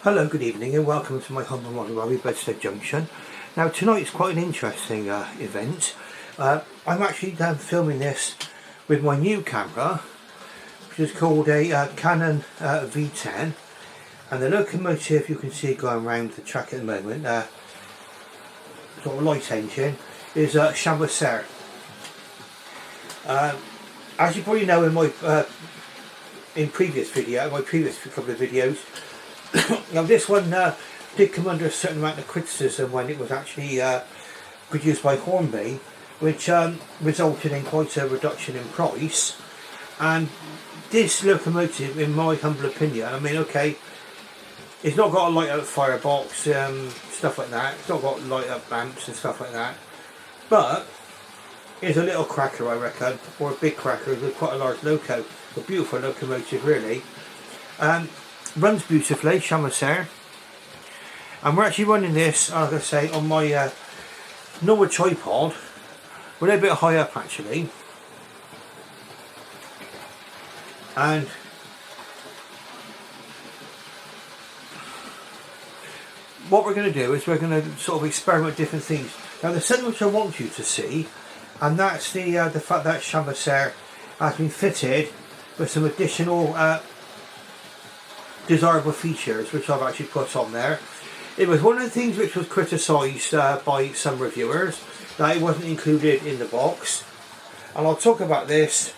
Hello, good evening and welcome to my humble model lobby, Bedstead Junction. Now tonight is quite an interesting event. I'm actually filming this with my new camera, which is called a Canon V10, and the locomotive you can see going around the track at the moment, sort of light engine, is Chamossaire. As you probably know in my previous couple of videos, now this one did come under a certain amount of criticism when it was actually produced by Hornby, which resulted in quite a reduction in price. And this locomotive, in my humble opinion, I mean, okay, it's not got a light up firebox, stuff like that, it's not got light up lamps and stuff like that, but it's a little cracker, I reckon, or a big cracker with quite a large loco. A beautiful locomotive, really. Runs beautifully, Chamossaire, and we're actually running this, like I say, on my normal tripod. We're a little bit high up actually, and what we're going to do is we're going to sort of experiment with different things. Now there's something which I want you to see, and that's the fact that Chamossaire has been fitted with some additional desirable features which I've actually put on there. It was one of the things which was criticised by some reviewers, that it wasn't included in the box, and I'll talk about this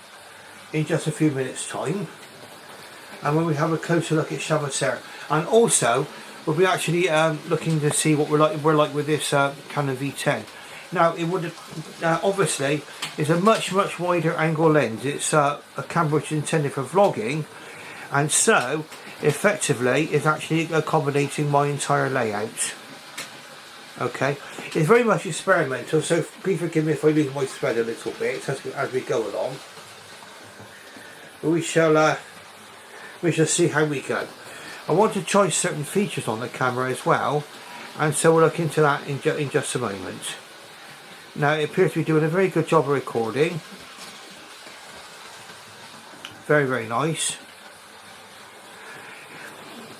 in just a few minutes time, and when we have a closer look at Chamossaire. And also we'll be actually looking to see what we're like with this Canon V10. Now it would obviously is a much wider angle lens. It's a camera which is intended for vlogging, and so effectively is actually accommodating my entire layout. Okay, it's very much experimental, so please forgive me if I lose my thread a little bit as we go along. But we shall see how we go. I want to try certain features on the camera as well, and so we'll look into that in just a moment. Now it appears to be doing a very good job of recording. Very nice.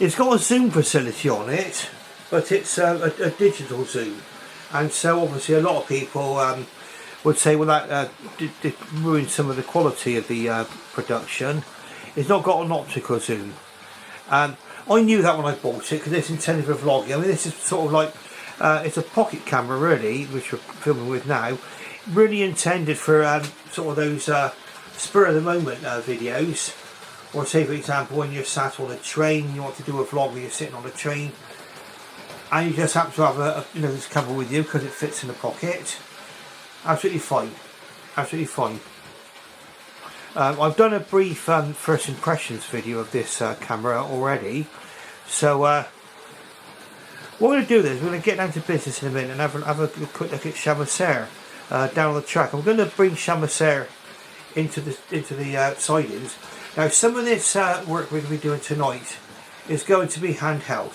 It's got a zoom facility on it, but it's a digital zoom, and so obviously a lot of people would say, well, that did ruin some of the quality of the production. It's not got an optical zoom. I knew that when I bought it, because it's intended for vlogging. I mean, this is sort of like it's a pocket camera really, which we're filming with now, really intended for sort of those spur of the moment videos. Or say, for example, when you're sat on a train, you want to do a vlog where you're sitting on a train, and you just happen to have this camera with you because it fits in the pocket. Absolutely fine, absolutely fine. I've done a brief first impressions video of this camera already, so what we're going to do is we're going to get down to business in a minute and have a quick look at Chamossaire down on the track. I'm going to bring Chamossaire into the sidings. Now some of this work we're going to be doing tonight is going to be handheld,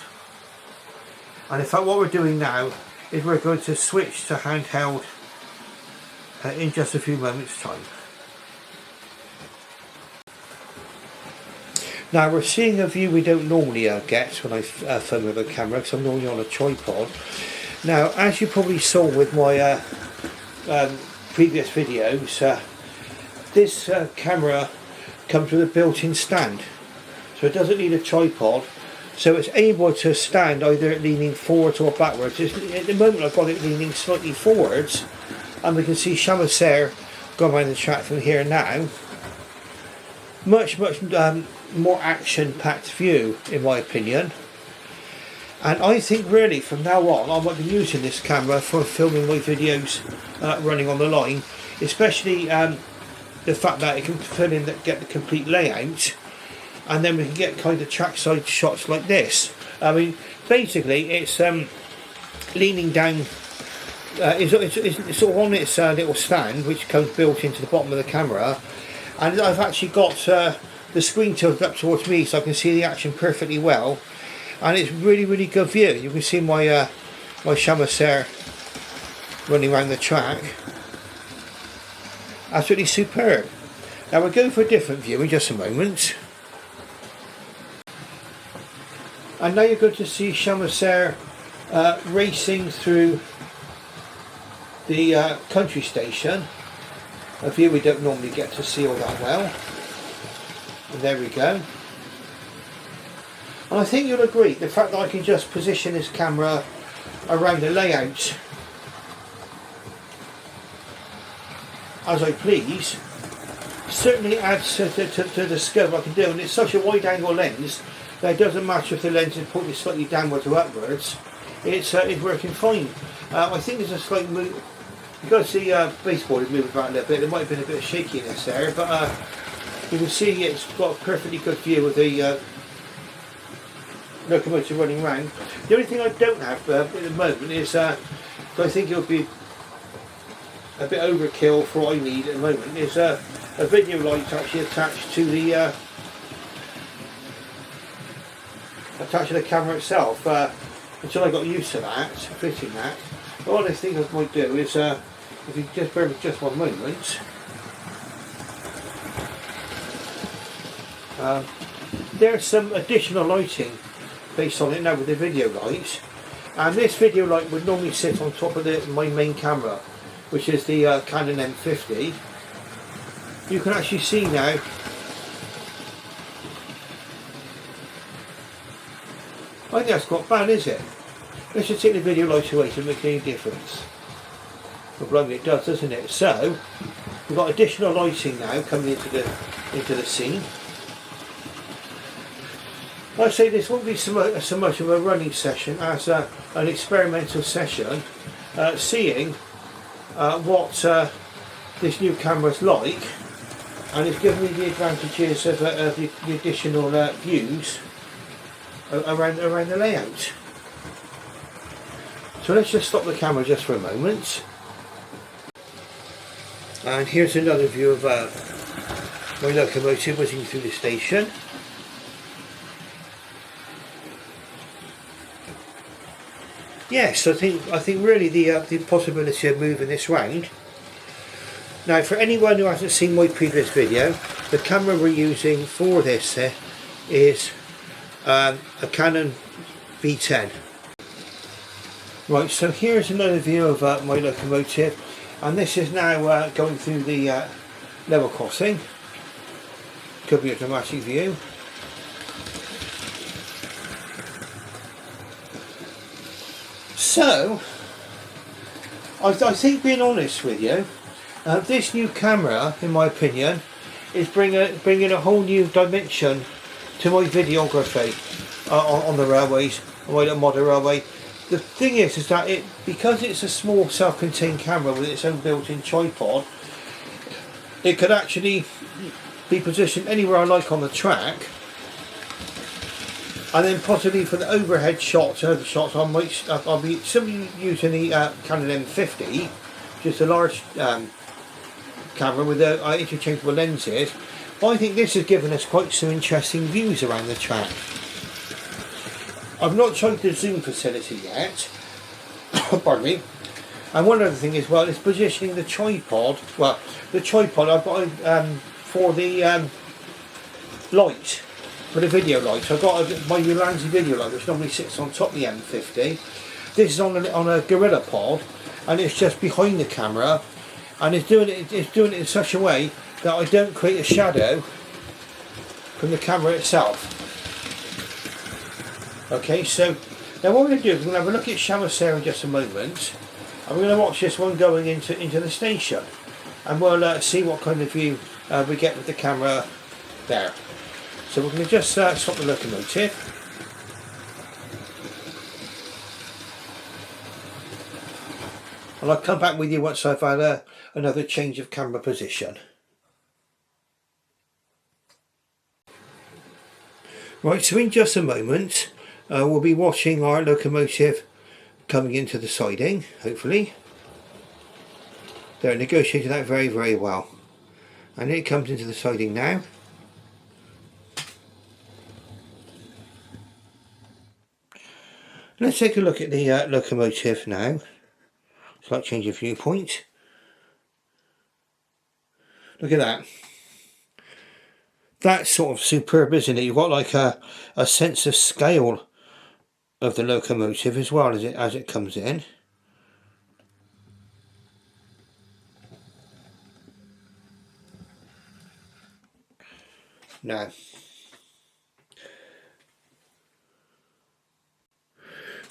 and in fact what we're doing now is we're going to switch to handheld in just a few moments time. Now we're seeing a view we don't normally get when I film with a camera, because I'm normally on a tripod. Now as you probably saw with my previous videos, this camera comes with a built-in stand, so it doesn't need a tripod, so it's able to stand either leaning forwards or backwards. At the moment I've got it leaning slightly forwards, and we can see Chamossaire going around the track from here now. Much more action-packed view in my opinion, and I think really from now on I might be using this camera for filming my videos running on the line, especially the fact that it can fill in get the complete layout, and then we can get kind of trackside shots like this. I mean, basically it's leaning down, it's sort of on its little stand which comes built into the bottom of the camera, and I've actually got the screen tilted up towards me so I can see the action perfectly well, and it's really good view. You can see my my Chamossaire running around the track. Absolutely superb. Now we're going for a different view in just a moment. And now you're going to see Chamossaire racing through the country station, a view we don't normally get to see all that well. And there we go. And I think you'll agree, the fact that I can just position this camera around the layout as I please certainly adds to the scope I can do. And it's such a wide angle lens that it doesn't matter if the lens is pointed slightly downwards or upwards, it's working fine. I think there's a slight move. You've got to see baseboard is moving about a little bit. There might have been a bit of shakiness there, but you can see it's got a perfectly good view of the locomotive running round. The only thing I don't have at the moment is I think it'll be a bit overkill for what I need at the moment, is a video light actually attached to the camera itself, until I got used to that, fitting that. But what I think I might do is, if you just bear with just one moment, there's some additional lighting based on it now with the video light, and this video light would normally sit on top of my main camera, which is the Canon M50. You can actually see now I think that's not bad, is it? Let's just take the video light away to make any difference. Well, blimey, it does, doesn't it? So we've got additional lighting now coming into the scene. I'd say this won't be so much of a running session as an experimental session, seeing what this new camera's like, and it's given me the advantages of the additional views around the layout. So let's just stop the camera just for a moment, and here's another view of my locomotive whizzing through the station. Yes, I think really the possibility of moving this round. Now, for anyone who hasn't seen my previous video, the camera we're using for this is a Canon V10. Right, so here's another view of my locomotive, and this is now going through the level crossing. Could be a dramatic view. So, I think, being honest with you, this new camera, in my opinion, is bringing a whole new dimension to my videography on the railways, on my little modern railway. The thing is that because it's a small self-contained camera with its own built-in tripod, it could actually be positioned anywhere I like on the track, and then possibly for the overhead shots and other shots I'll be simply using the Canon M50, which is a large camera with interchangeable lenses. But I think this has given us quite some interesting views around the track. I've not tried the zoom facility yet, pardon me, and one other thing as well is positioning the tripod. Well, the tripod I've got for the light, for the video light. I've got my Ulanzi video light, which normally sits on top of the M50. This is on a Gorilla pod, and it's just behind the camera, and it's doing it in such a way that I don't create a shadow from the camera itself. Okay, so now what we're going to do is we're going to have a look at Chamossaire in just a moment, and we're going to watch this one going into the station, and we'll see what kind of view we get with the camera there. So we're going to just stop the locomotive. And I'll come back with you once I've had another change of camera position. Right, so in just a moment we'll be watching our locomotive coming into the siding, hopefully. They're negotiating that very, very well. And it comes into the siding now. Let's take a look at the locomotive now. Slight change of viewpoint. Look at that. That's sort of superb, isn't it? You've got like a sense of scale of the locomotive as well as it comes in. Now,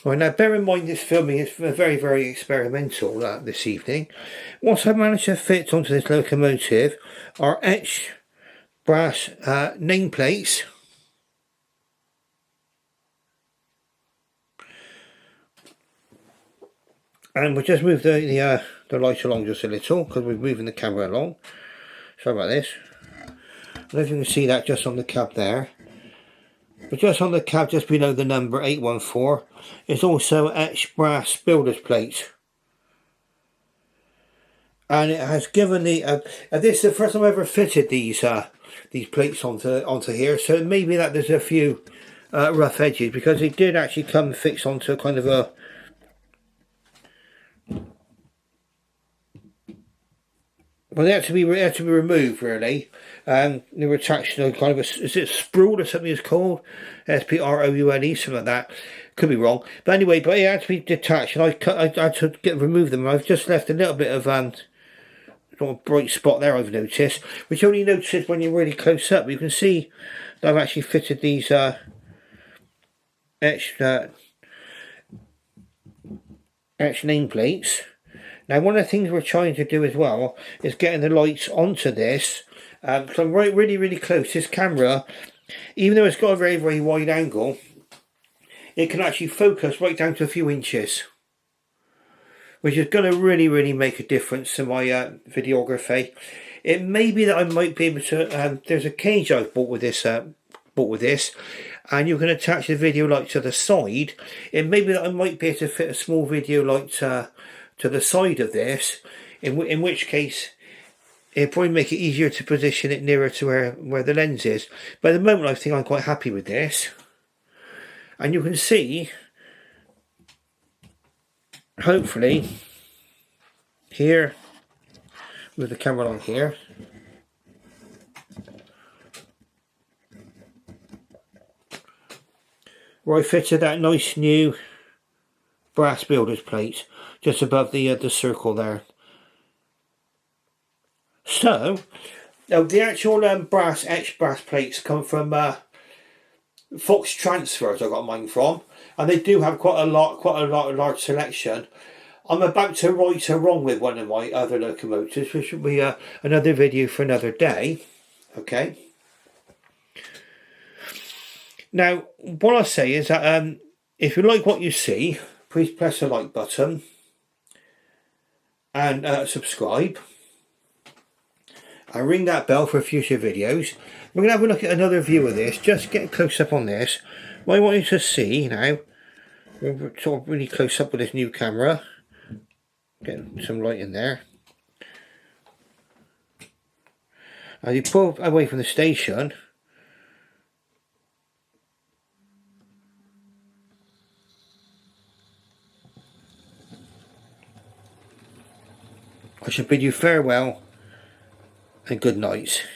right, now bear in mind this filming is very, very experimental this evening. What I've managed to fit onto this locomotive are etched brass nameplates. And we'll just move the light along just a little because we're moving the camera along. Sorry about this. I don't know if you can see that just on the cab there. But just on the cab, just below the number 814, is also etched brass builder's plate. And it has given the this is the first time I've ever fitted these plates onto here. So it may be that there's a few rough edges because it did actually come fixed onto a kind of a they had to be removed really. They were attached to kind of is it sproule or something it's called? S-P-R-O-U-L-E, something like that. Could be wrong. But anyway, it had to be detached and I had to remove them. I've just left a little bit of sort of bright spot there I've noticed, which you only notice when you're really close up. You can see that I've actually fitted these etched nameplates. Now one of the things we're trying to do as well is getting the lights onto this, because I'm really close. This camera, even though it's got a very, very wide angle, it can actually focus right down to a few inches, which is going to really make a difference to my videography. It may be that I might be able to, there's a cage I've bought with this, and you can attach the video light to the side. It may be that I might be able to fit a small video light to the side of this, in which case it'll probably make it easier to position it nearer to where the lens is. But at the moment I think I'm quite happy with this. And you can see, hopefully, here, with the camera on here, where I fitted that nice new brass builder's plate just above the circle there. So the actual etched brass plates come from Fox Transfers. I got mine from, and they do have quite a large selection. I'm about to right a wrong with one of my other locomotives, which will be another video for another day. Okay. Now, what I say is that if you like what you see, please press the like button and subscribe. And ring that bell for future videos. We're going to have a look at another view of this, just get close up on this. What I want you to see now, we're sort of really close up with this new camera. Get some light in there. As you pull away from the station, I should bid you farewell and good night.